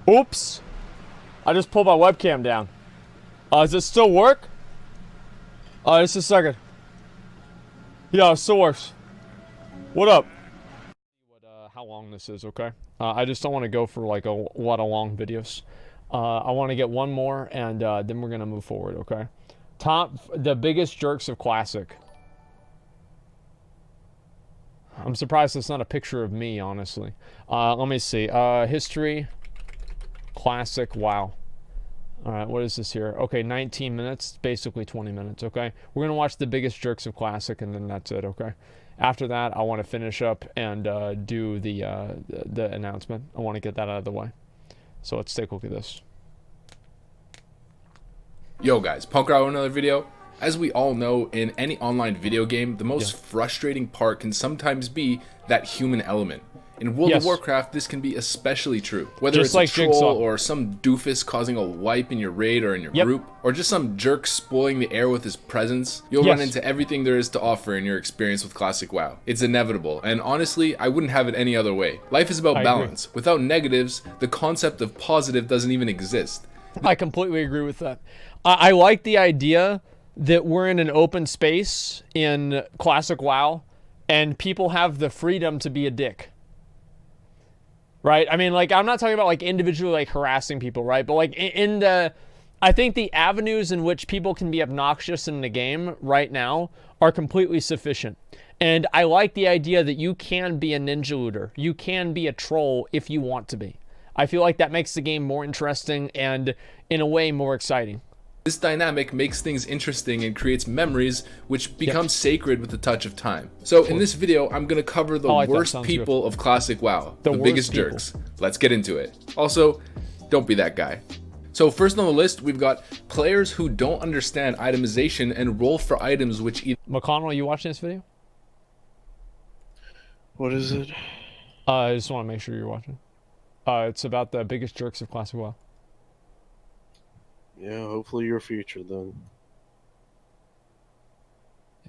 Oops. I just pulled my webcam down. Does it still work? Just a second. Yeah, it still works. What up? How long this is, okay? I just don't want to go for like a lot of long videos. I want to get one more, and then we're gonna move forward, okay? The biggest jerks of Classic. I'm surprised it's not a picture of me, honestly. Let me see. History. Classic. Wow. All right, what is this here? Okay, 19 minutes, basically 20 minutes, okay? We're going to watch the biggest jerks of Classic, and then that's it, okay? After that, I want to finish up and do the announcement. I want to get that out of the way. So let's take a look at this. Yo guys, Punkrat with another video. As we all know, in any online video game, the most frustrating part can sometimes be that human element. In World of Warcraft, this can be especially true. Whether it's like a troll or some doofus causing a wipe in your raid or in your group, or just some jerk spoiling the air with his presence, you'll run into everything there is to offer in your experience with Classic WoW. It's inevitable, and honestly, I wouldn't have it any other way. Life is about balance. Without negatives, the concept of positive doesn't even exist. I completely agree with that. I like the idea that we're in an open space in Classic WoW, and people have the freedom to be a dick. Right? I mean, like, I'm not talking about, like, individually, like, harassing people, right? But, like, I think the avenues in which people can be obnoxious in the game right now are completely sufficient. And I like the idea that you can be a ninja looter. You can be a troll if you want to be. I feel like that makes the game more interesting and, in a way, more exciting. This dynamic makes things interesting and creates memories which become sacred with the touch of time. So in this video, I'm going to cover the worst people of Classic WoW, the biggest jerks. Let's get into it. Also, don't be that guy. So first on the list, we've got players who don't understand itemization and roll for items which either... McConnell, are you watching this video? What is it? I just want to make sure you're watching. It's about the biggest jerks of Classic WoW. Yeah, hopefully your future then.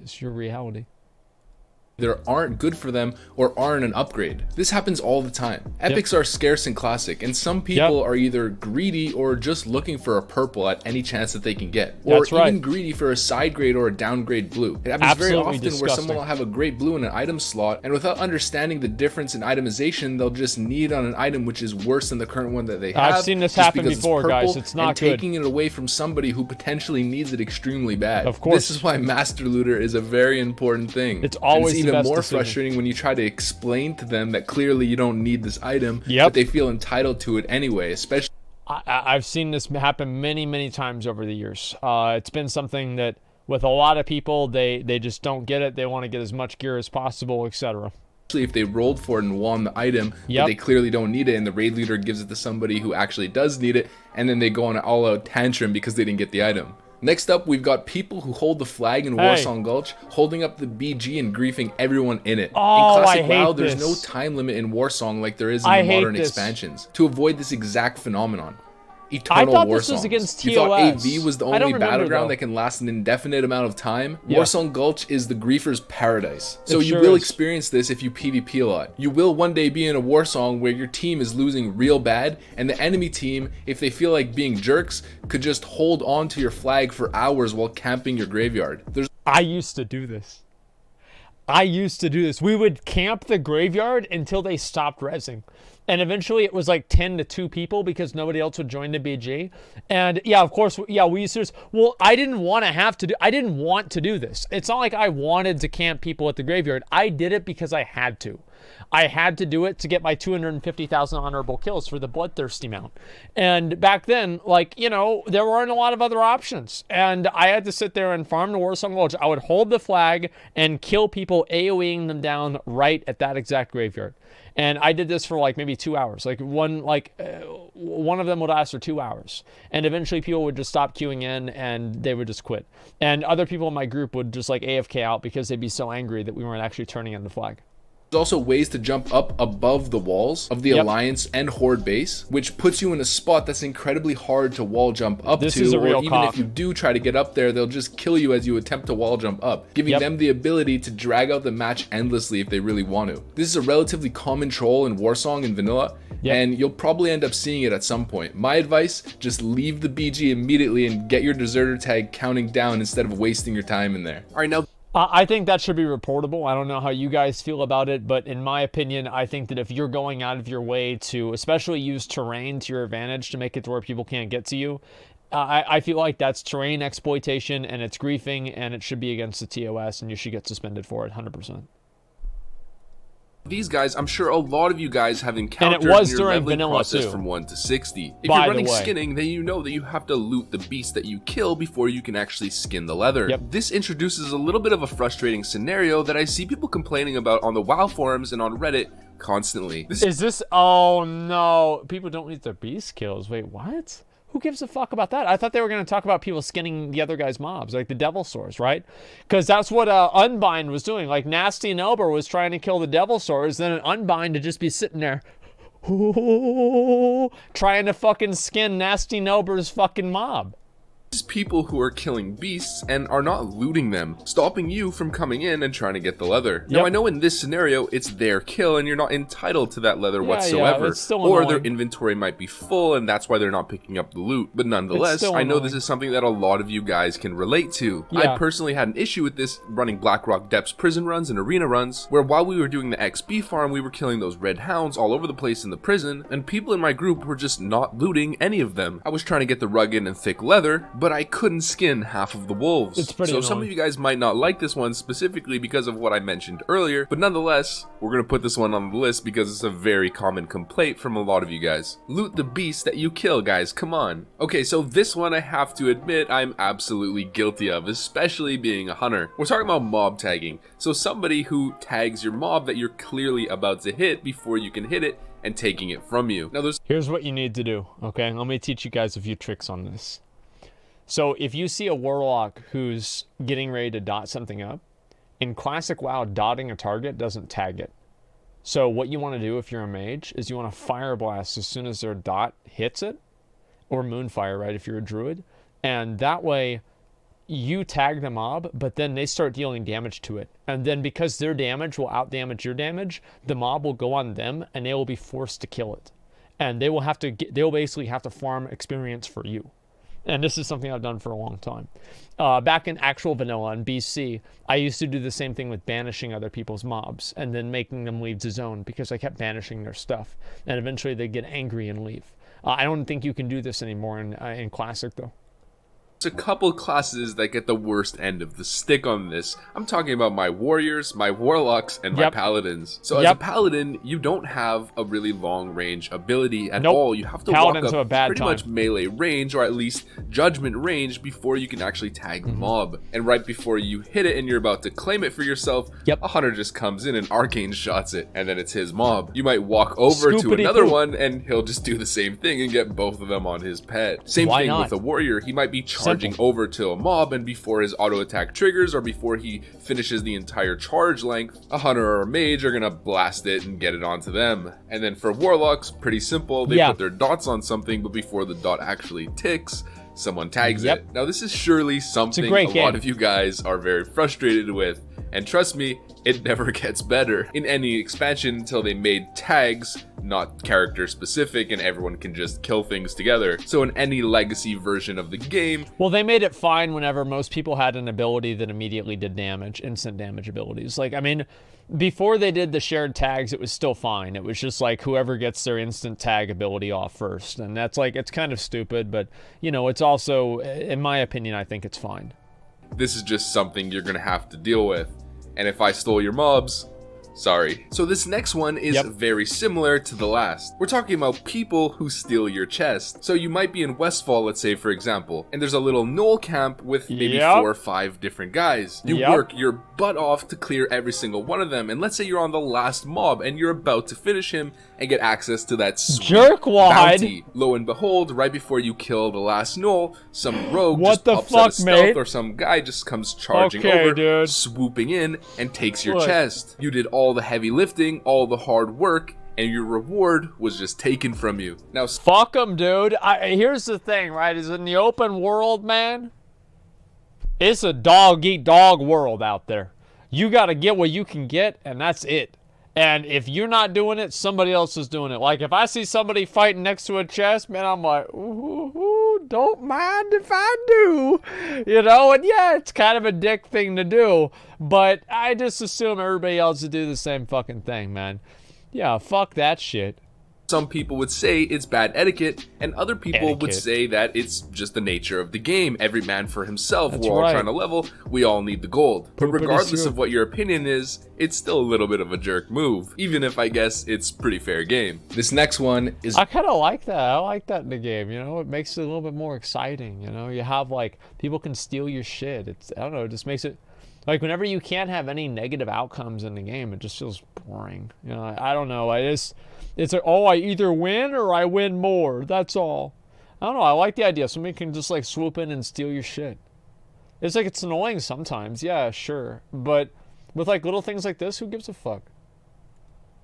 It's your reality. Either aren't good for them or aren't an upgrade. This happens all the time. Epics are scarce in Classic, and some people are either greedy or just looking for a purple at any chance that they can get. Or even greedy for a side grade or a downgrade blue. It happens very often where someone will have a great blue in an item slot, and without understanding the difference in itemization, they'll just need on an item which is worse than the current one that they have. I've seen this happen before, guys. It's not good. Taking it away from somebody who potentially needs it extremely bad. Of course. This is why Master Looter is a very important thing. It's always even more frustrating when you try to explain to them that clearly you don't need this item, but they feel entitled to it anyway, especially... I've seen this happen many times over the years. It's been something that with a lot of people, they just don't get it. They want to get as much gear as possible, etc. If they rolled for it and won the item, but they clearly don't need it, and the raid leader gives it to somebody who actually does need it, and then they go on an all-out tantrum because they didn't get the item. Next up, we've got people who hold the flag in Warsong Gulch, holding up the BG and griefing everyone in it. In Classic WoW, there's no time limit in Warsong like there is in the modern expansions, to avoid this exact phenomenon. Eternal I thought Warsongs. this was against TOS. You thought AV was the only battleground that can last an indefinite amount of time? Warsong Gulch is the griefer's paradise. So you will experience this if you PvP a lot. You will one day be in a Warsong where your team is losing real bad, and the enemy team, if they feel like being jerks, could just hold on to your flag for hours while camping your graveyard. I used to do this. We would camp the graveyard until they stopped rezzing. And eventually it was like 10 to 2 people because nobody else would join the BG. And yeah, of course, we used to. Well, I didn't want to do this. It's not like I wanted to camp people at the graveyard. I did it because I had to. I had to do it to get my 250,000 honorable kills for the Bloodthirsty mount. And back then, like, you know, there weren't a lot of other options. And I had to sit there and farm the Warsong Gulch. I would hold the flag and kill people, AoEing them down right at that exact graveyard. And I did this for like maybe 2 hours. Like one of them would last for 2 hours. And eventually people would just stop queuing in and they would just quit. And other people in my group would just like AFK out because they'd be so angry that we weren't actually turning in the flag. There's also ways to jump up above the walls of the Alliance and Horde base, which puts you in a spot that's incredibly hard to wall jump up to, or even if you do try to get up there, they'll just kill you as you attempt to wall jump up, giving them the ability to drag out the match endlessly if they really want to. This is a relatively common troll in Warsong and Vanilla, and you'll probably end up seeing it at some point. My advice, just leave the BG immediately and get your deserter tag counting down instead of wasting your time in there. All right, now I think that should be reportable. I don't know how you guys feel about it, but in my opinion, I think that if you're going out of your way to especially use terrain to your advantage to make it to where people can't get to you, I feel like that's terrain exploitation and it's griefing, and it should be against the TOS, and you should get suspended for it 100%. These guys, I'm sure a lot of you guys have encountered and it was in your during leveling vanilla process too. from 1 to 60. If By you're the running way. skinning, then you know that you have to loot the beast that you kill before you can actually skin the leather. Yep. This introduces a little bit of a frustrating scenario that I see people complaining about on the WoW forums and on Reddit constantly. Oh no, people don't need their beast kills. Wait, what? Who gives a fuck about that? I thought they were going to talk about people skinning the other guy's mobs, like the Devil Swords, right? Because that's what Unbind was doing. Like, Nasty Nober was trying to kill the Devil Swords, then an Unbind to just be sitting there trying to fucking skin Nasty Nober's fucking mob. People who are killing beasts and are not looting them, stopping you from coming in and trying to get the leather. Now, I know in this scenario, it's their kill and you're not entitled to that leather whatsoever. It's still or annoying. their inventory might be full and that's why they're not picking up the loot. But nonetheless, I know this is something that a lot of you guys can relate to. Yeah. I personally had an issue with this running Blackrock Depths prison runs and arena runs, where while we were doing the XP farm, we were killing those red hounds all over the place in the prison, and people in my group were just not looting any of them. I was trying to get the rugged and thick leather, but I couldn't skin half of the wolves. It's pretty so annoying. some of you guys might not like this one specifically because of what I mentioned earlier, but nonetheless, we're going to put this one on the list because it's a very common complaint from a lot of you guys. Loot the beast that you kill, guys, come on. Okay, so this one I have to admit I'm absolutely guilty of, especially being a hunter. We're talking about mob tagging, so somebody who tags your mob that you're clearly about to hit before you can hit it and taking it from you. Now Here's what you need to do, okay? Let me teach you guys a few tricks on this. So if you see a warlock who's getting ready to dot something up, in classic WoW, dotting a target doesn't tag it. So what you want to do if you're a mage is you want to fire blast as soon as their dot hits it, or moonfire, right, if you're a druid. And that way you tag the mob, but then they start dealing damage to it. And then because their damage will out-damage your damage, the mob will go on them and they will be forced to kill it. And they will basically have to farm experience for you. And this is something I've done for a long time. Back in actual vanilla in BC, I used to do the same thing with banishing other people's mobs and then making them leave the zone because I kept banishing their stuff. And eventually they'd get angry and leave. I don't think you can do this anymore in Classic, though. There's a couple classes that get the worst end of the stick on this. I'm talking about my warriors, my warlocks, and my paladins. So as a paladin, you don't have a really long range ability at all. You have to walk up pretty much melee range, or at least judgment range, before you can actually tag the mob. And right before you hit it and you're about to claim it for yourself, a hunter just comes in and arcane shots it, and then it's his mob. You might walk over to another one and he'll just do the same thing and get both of them on his pet. Same thing with a warrior. He might be charging over to a mob, and before his auto attack triggers or before he finishes the entire charge length, a hunter or a mage are gonna blast it and get it onto them. And then for warlocks, pretty simple. They put their dots on something, but before the dot actually ticks, someone tags it. Now this is surely something a lot of you guys are very frustrated with, and trust me, it never gets better in any expansion until they made tags not character specific and everyone can just kill things together. So in any legacy version of the game, well, they made it fine whenever most people had an ability that immediately did damage, instant damage abilities. Like, I mean, before they did the shared tags, it was still fine. It was just like whoever gets their instant tag ability off first. And that's like, it's kind of stupid, but you know, it's also, in my opinion, I think it's fine. This is just something you're gonna have to deal with. And if I stole your mobs, sorry. So this next one is very similar to the last. We're talking about people who steal your chest. So you might be in Westfall, let's say, for example, and there's a little knoll camp with maybe 4 or 5 different guys. You work your butt off to clear every single one of them, and let's say you're on the last mob and you're about to finish him and get access to that sweet bounty. Lo and behold, right before you kill the last knoll, some rogue just pops out of stealth, or some guy just comes charging over, swooping in, and takes your chest. You did all the heavy lifting, all the hard work, and your reward was just taken from you. Now, fuck them, dude. Here's the thing, right? Is in the open world, man, it's a dog-eat-dog world out there. You got to get what you can get, and that's it. And if you're not doing it, somebody else is doing it. Like, if I see somebody fighting next to a chest, man, I'm like, ooh, don't mind if I do. You know, and yeah, it's kind of a dick thing to do. But I just assume everybody else would do the same fucking thing, man. Yeah, fuck that shit. Some people would say it's bad etiquette, and other people would say that it's just the nature of the game. Every man for himself. We're all trying to level. We all need the gold. But regardless of what your opinion is, it's still a little bit of a jerk move, even if I guess it's pretty fair game. This next one is... I kind of like that. I like that in the game, you know? It makes it a little bit more exciting, you know? You have, like, people can steal your shit. It's, I don't know, it just makes it... Like, whenever you can't have any negative outcomes in the game, it just feels boring. You know, I don't know. It's like, oh, I either win or I win more. That's all. I don't know. I like the idea. Somebody can just, like, swoop in and steal your shit. It's like, it's annoying sometimes. Yeah, sure. But with, like, little things like this, who gives a fuck?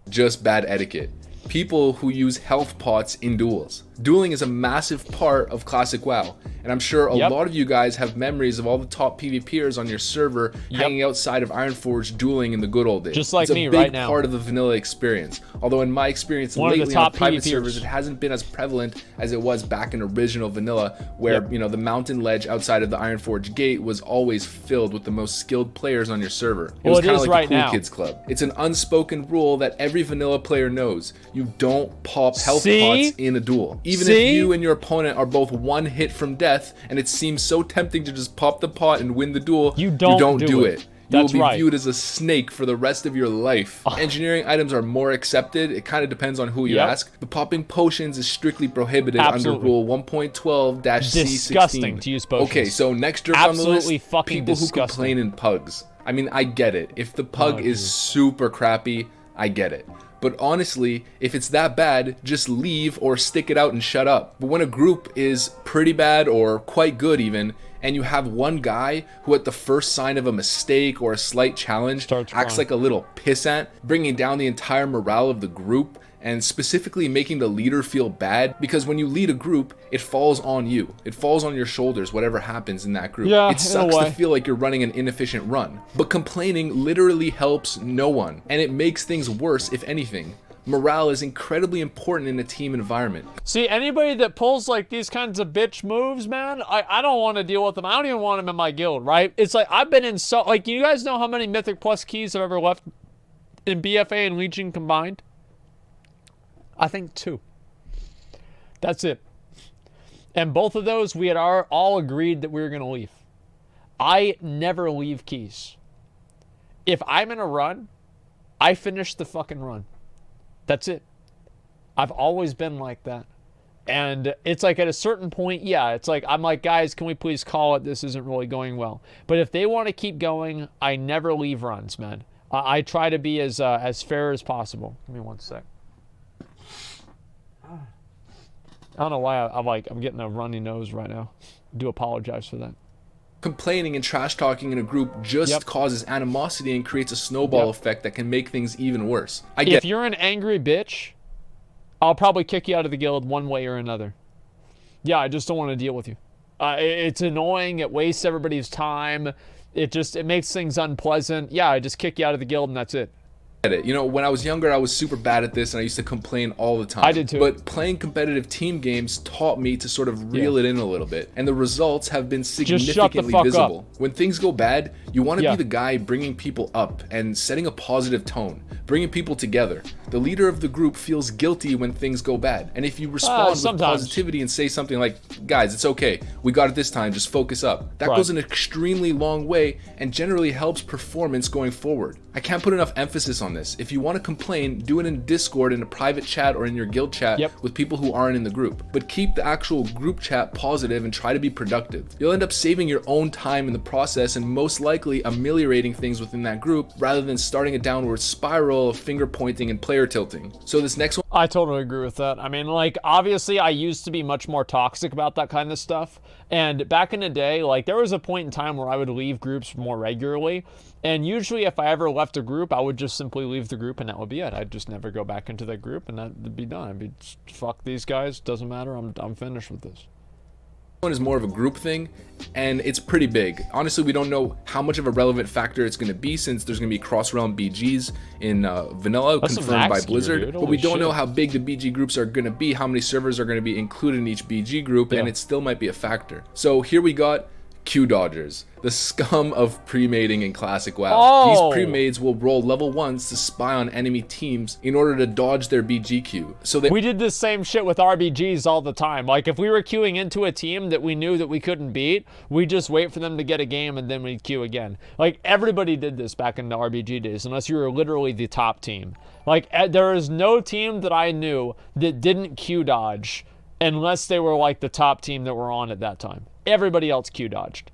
Just bad etiquette. People who use health pots in duels. Dueling is a massive part of Classic WoW, and I'm sure a lot of you guys have memories of all the top PvPers on your server hanging outside of Ironforge dueling in the good old days. Just like me right now. It's a big part of the vanilla experience. Although in my experience lately on private servers, it hasn't been as prevalent as it was back in original vanilla, where you know, the mountain ledge outside of the Ironforge gate was always filled with the most skilled players on your server. It was kind of like the cool kids club. It's an unspoken rule that every vanilla player knows. You don't pop health pots in a duel. Even if you and your opponent are both one hit from death, and it seems so tempting to just pop the pot and win the duel, you don't do it. You will be viewed as a snake for the rest of your life. Engineering items are more accepted. It kind of depends on who you ask. But popping potions is strictly prohibited under Rule 1.12-C16. Disgusting to use potions. Okay, so next jerk on the list, people who complain in pugs. I mean, I get it. If the pug is super crappy, I get it. But honestly, if it's that bad, just leave or stick it out and shut up. But when a group is pretty bad or quite good even, and you have one guy who at the first sign of a mistake or a slight challenge acts like a little pissant, bringing down the entire morale of the group, and specifically making the leader feel bad, because when you lead a group, it falls on you. It falls on your shoulders, whatever happens in that group. Yeah, it sucks to feel like you're running an inefficient run. But complaining literally helps no one, and it makes things worse if anything. Morale is incredibly important in a team environment. See, anybody that pulls like these kinds of bitch moves, man, I don't want to deal with them. I don't even want them in my guild, right? It's like, I've been in so, like, you guys know how many Mythic Plus keys I've ever left in BFA and Legion combined? I think 2. That's it. And both of those, we had all agreed that we were going to leave. I never leave keys. If I'm in a run, I finish the fucking run. That's it. I've always been like that. And it's like at a certain point, yeah, it's like, I'm like, guys, can we please call it? This isn't really going well. But if they want to keep going, I never leave runs, man. I try to be as fair as possible. Give me one sec. I don't know why I'm getting a runny nose right now. I do apologize for that. Complaining and trash talking in a group just causes animosity and creates a snowball effect that can make things even worse. If you're an angry bitch, I'll probably kick you out of the guild one way or another. Yeah, I just don't want to deal with you. It's annoying. It wastes everybody's time. It makes things unpleasant. Yeah, I just kick you out of the guild and that's it. You know, when I was younger, I was super bad at this and I used to complain all the time. I did too. But playing competitive team games taught me to sort of reel it in a little bit. And the results have been significantly visible. When things go bad, you want to be the guy bringing people up and setting a positive tone, bringing people together. The leader of the group feels guilty when things go bad. And if you respond with positivity and say something like, guys, it's okay, we got it this time, just focus up. That goes an extremely long way and generally helps performance going forward. I can't put enough emphasis on this. If you want to complain, do it in Discord, in a private chat, or in your guild chat with people who aren't in the group. But keep the actual group chat positive and try to be productive. You'll end up saving your own time in the process and most likely ameliorating things within that group rather than starting a downward spiral of finger pointing and player tilting. So this next one... I totally agree with that. I mean, like, obviously I used to be much more toxic about that kind of stuff. And back in the day, like, there was a point in time where I would leave groups more regularly. And usually if I ever left a group, I would just simply leave the group and that would be it. I'd just never go back into that group and that would be done. I'd be, fuck these guys, doesn't matter, I'm finished with this. One is more of a group thing, and it's pretty big. Honestly, we don't know how much of a relevant factor it's going to be, since there's going to be cross-realm BGs in vanilla. That's confirmed by Blizzard, but we don't know how big the BG groups are going to be, how many servers are going to be included in each BG group, and it still might be a factor. So here we got Q Dodgers, the scum of pre-mating in Classic WoW. These pre-mades will roll level 1s to spy on enemy teams in order to dodge their BG queue. So we did the same shit with RBGs all the time. Like, if we were queuing into a team that we knew that we couldn't beat, we'd just wait for them to get a game and then we'd queue again. Like, everybody did this back in the RBG days, unless you were literally the top team. Like, there is no team that I knew that didn't queue dodge unless they were like the top team that were on at that time. Everybody else queue dodged.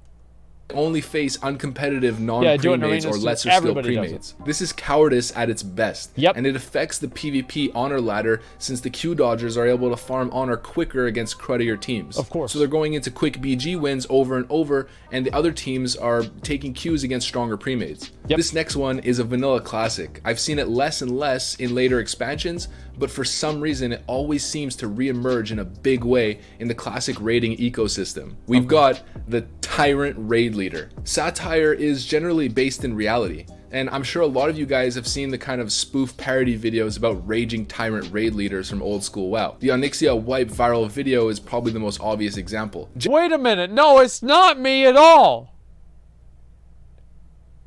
Only face uncompetitive non-pre-mates or lesser skill pre-mates. This is cowardice at its best, and it affects the PvP honor ladder, since the Q Dodgers are able to farm honor quicker against cruddier teams. Of course. So they're going into quick BG wins over and over, and the other teams are taking Qs against stronger pre-mates. This next one is a vanilla classic. I've seen it less and less in later expansions, but for some reason it always seems to re-emerge in a big way in the classic raiding ecosystem. We've got the Tyrant Raid Leader. Satire is generally based in reality, and I'm sure a lot of you guys have seen the kind of spoof parody videos about raging tyrant raid leaders from old school WoW. The Onyxia wipe viral video is probably the most obvious example. Wait a minute, no, it's not me at all.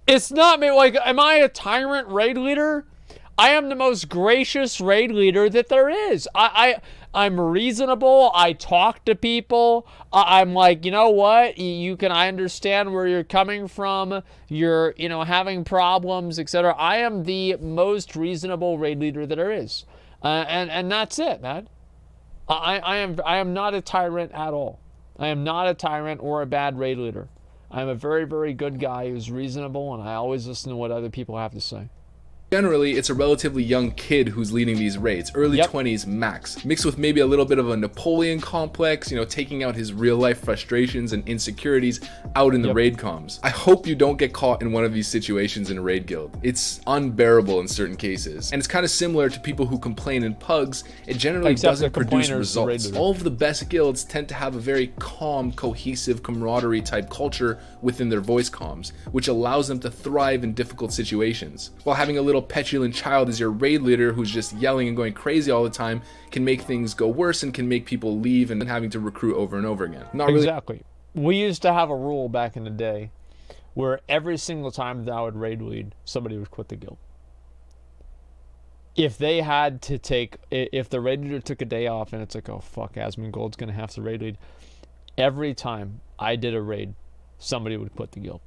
It's not me. Like, am I a tyrant raid leader? I am the most gracious raid leader that there is. I'm reasonable. I talk to people. I'm like, you know what? I understand where you're coming from. You're, having problems, etc. I am the most reasonable raid leader that there is. And that's it, man. I am not a tyrant at all. I am not a tyrant or a bad raid leader. I'm a very, very good guy who's reasonable, and I always listen to what other people have to say. Generally, it's a relatively young kid who's leading these raids, early 20s max, mixed with maybe a little bit of a Napoleon complex, taking out his real life frustrations and insecurities out in the raid comms. I hope you don't get caught in one of these situations in a raid guild. It's unbearable in certain cases, and it's kind of similar to people who complain in pugs. It generally doesn't produce results. All of the best guilds tend to have a very calm, cohesive, camaraderie type culture within their voice comms, which allows them to thrive in difficult situations, while having a little petulant child as your raid leader who's just yelling and going crazy all the time can make things go worse and can make people leave and having to recruit over and over again. Exactly. We used to have a rule back in the day where every single time that I would raid lead, somebody would quit the guild. If they had to if the raid leader took a day off and it's like, oh fuck, Asmongold's gonna have to raid lead, every time I did a raid, somebody would quit the guild.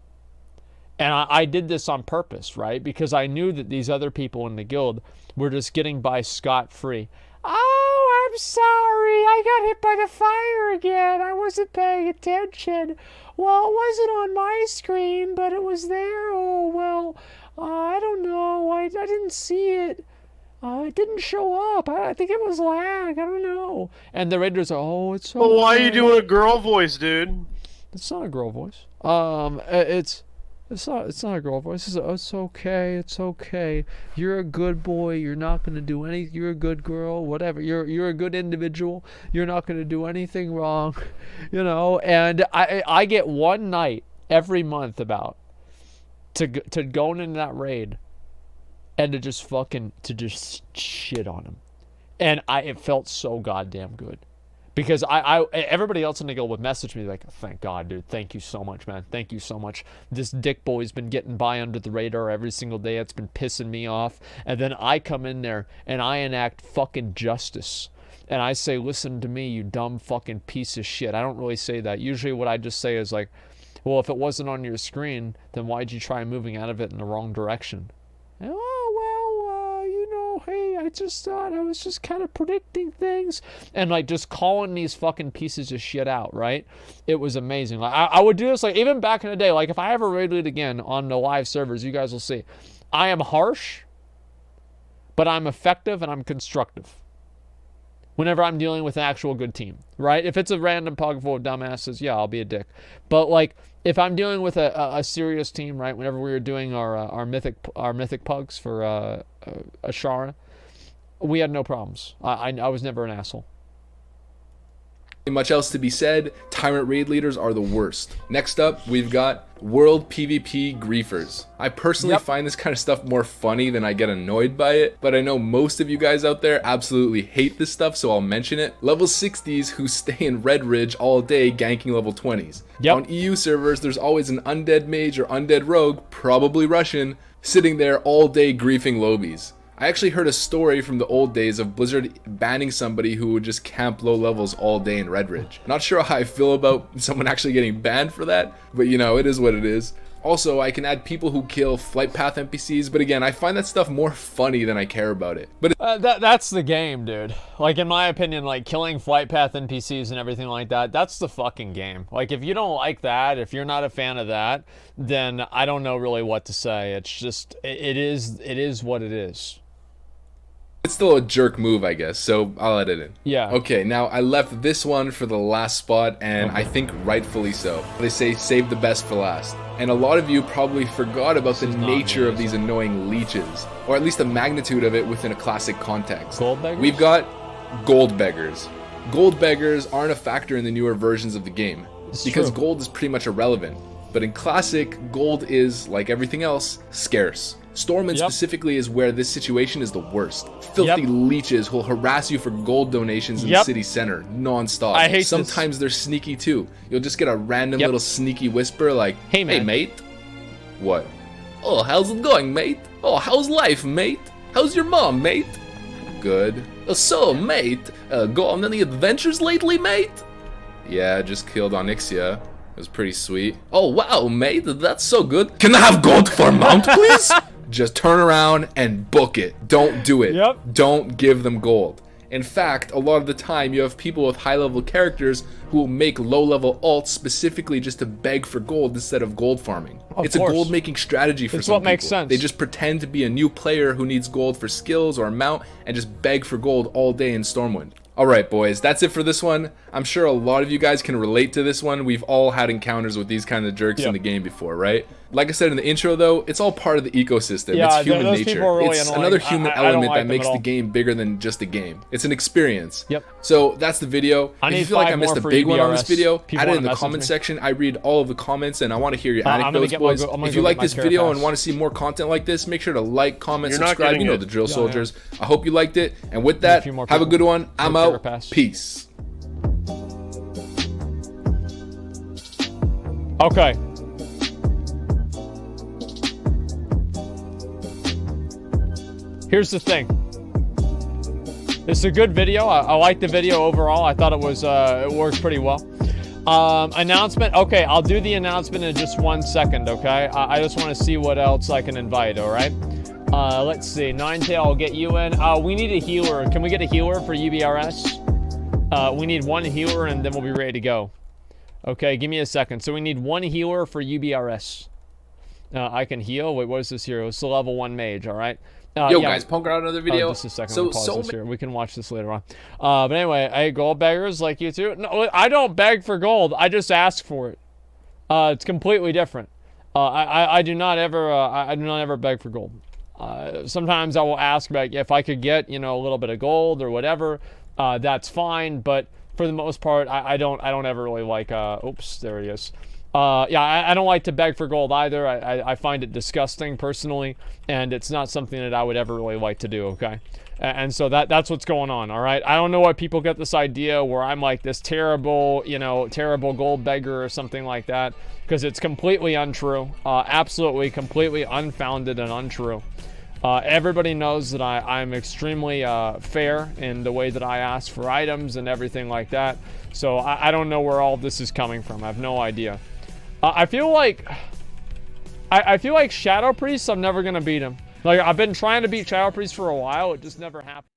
And I did this on purpose, right? Because I knew that these other people in the guild were just getting by scot-free. Oh, I'm sorry. I got hit by the fire again. I wasn't paying attention. Well, it wasn't on my screen, but it was there. Oh, well, I don't know. I didn't see it. It didn't show up. I think it was lag. I don't know. And the raiders are, oh, it's so Well, why are you doing a girl voice, dude? It's not a girl voice. It's not a girl voice. It's okay. It's okay. You're a good boy. You're not gonna do any. You're a good girl. Whatever. You're a good individual. You're not gonna do anything wrong, And I get one night every month about to going into that raid, and to just shit on him, and it felt so goddamn good. Because everybody else in the guild would message me like, thank God, dude. Thank you so much, man. Thank you so much. This dick boy's been getting by under the radar every single day. It's been pissing me off. And then I come in there and I enact fucking justice. And I say, listen to me, you dumb fucking piece of shit. I don't really say that. Usually what I just say is like, well, if it wasn't on your screen, then why'd you try moving out of it in the wrong direction? And, hey, I just thought I was just kind of predicting things, and like just calling these fucking pieces of shit out, right? It was amazing. Like I would do this like even back in the day. Like if I ever raid lead again on the live servers, you guys will see. I am harsh, but I'm effective and I'm constructive. Whenever I'm dealing with an actual good team, right? If it's a random pug full of dumbasses, yeah, I'll be a dick. But like if I'm dealing with a serious team, right? Whenever we were doing our mythic pugs for Ashara, we had no problems. I was never an asshole. Much else to be said. Tyrant raid leaders are the worst. Next up, we've got world PvP griefers. I personally find this kind of stuff more funny than I get annoyed by it, but I know most of you guys out there absolutely hate this stuff, so I'll mention it. Level 60s who stay in Red Ridge all day ganking level 20s. On EU servers, there's always an undead mage or undead rogue, probably Russian, sitting there all day griefing lobies. I actually heard a story from the old days of Blizzard banning somebody who would just camp low levels all day in Red Ridge. Not sure how I feel about someone actually getting banned for that, but you know, it is what it is. Also, I can add people who kill flight path NPCs, but again, I find that stuff more funny than I care about it. But that's the game, dude. Like, in my opinion, like, killing flight path NPCs and everything like that, that's the fucking game. Like, if you don't like that, if you're not a fan of that, then I don't know really what to say. It's just, it is what it is. It's still a jerk move, I guess, so I'll edit it in. Yeah. Okay, now I left this one for the last spot, and I think rightfully so. They say save the best for last. And a lot of you probably forgot about the nature of these annoying leeches, or at least the magnitude of it within a classic context. Gold beggars? We've got gold beggars. Gold beggars aren't a factor in the newer versions of the game, because gold is pretty much irrelevant. But in classic, gold is, like everything else, scarce. Stormwind specifically is where this situation is the worst. Filthy leeches will harass you for gold donations in the city center, non-stop. I hate Sometimes they're sneaky too. You'll just get a random little sneaky whisper like, "Hey mate." What? "Oh, how's it going, mate? Oh, how's life, mate? How's your mom, mate?" "Good." "So, mate, go on any adventures lately, mate?" "Yeah, just killed Onyxia. It was pretty sweet." "Oh, wow, mate, that's so good. Can I have gold for a mount, please?" Just turn around and book it. Don't do it. Don't give them gold. In fact, a lot of the time you have people with high-level characters who will make low-level alts specifically just to beg for gold instead of gold farming. It's a gold-making strategy for some people. It's what makes sense. They just pretend to be a new player who needs gold for skills or a mount and just beg for gold all day in Stormwind. Alright boys, that's it for this one. I'm sure a lot of you guys can relate to this one. We've all had encounters with these kind of jerks in the game before, right? Like I said in the intro though, it's all part of the ecosystem. It's human nature. Really it's another human element that makes the game bigger than just a game. It's an experience. So that's the video. If you feel like I missed a big one on this video, add it in the comment section. I read all of the comments and I want to hear your anecdotes, boys. If you like this video and want to see more content like this, make sure to like, comment, subscribe. You know the drill, soldiers. I hope you liked it. And with that, have a good one. I'm out. Peace. Okay. Here's the thing. This is a good video. I like the video overall. I thought it was it worked pretty well. Announcement. Okay, I'll do the announcement in just 1 second. Okay. I just want to see what else I can invite. All right. Let's see. Ninetail, I'll get you in. We need a healer. Can we get a healer for UBRS? We need one healer and then we'll be ready to go. Okay, give me a second. So we need one healer for UBRS. I can heal. Wait, what is this here? It's a level 1 mage, all right? Yo, guys, Punkrat another video. Just a second. Pause this here. We can watch this later on. But anyway, hey, gold beggars like you too. No, I don't beg for gold. I just ask for it. It's completely different. I do not ever beg for gold. Sometimes I will ask about if I could get, you know, a little bit of gold or whatever. That's fine, but for the most part, I don't ever really like. Oops, there it is. Yeah, I don't like to beg for gold either. I find it disgusting personally, and it's not something that I would ever really like to do. Okay, and so that's what's going on. All right, I don't know why people get this idea where I'm like this terrible, you know, terrible gold beggar or something like that, because it's completely untrue. Absolutely, completely unfounded and untrue. Everybody knows that I'm extremely fair in the way that I ask for items and everything like that. So I don't know where all this is coming from. I have no idea. I feel like Shadow Priest, I'm never gonna beat him. Like, I've been trying to beat Shadow Priest for a while. It just never happened.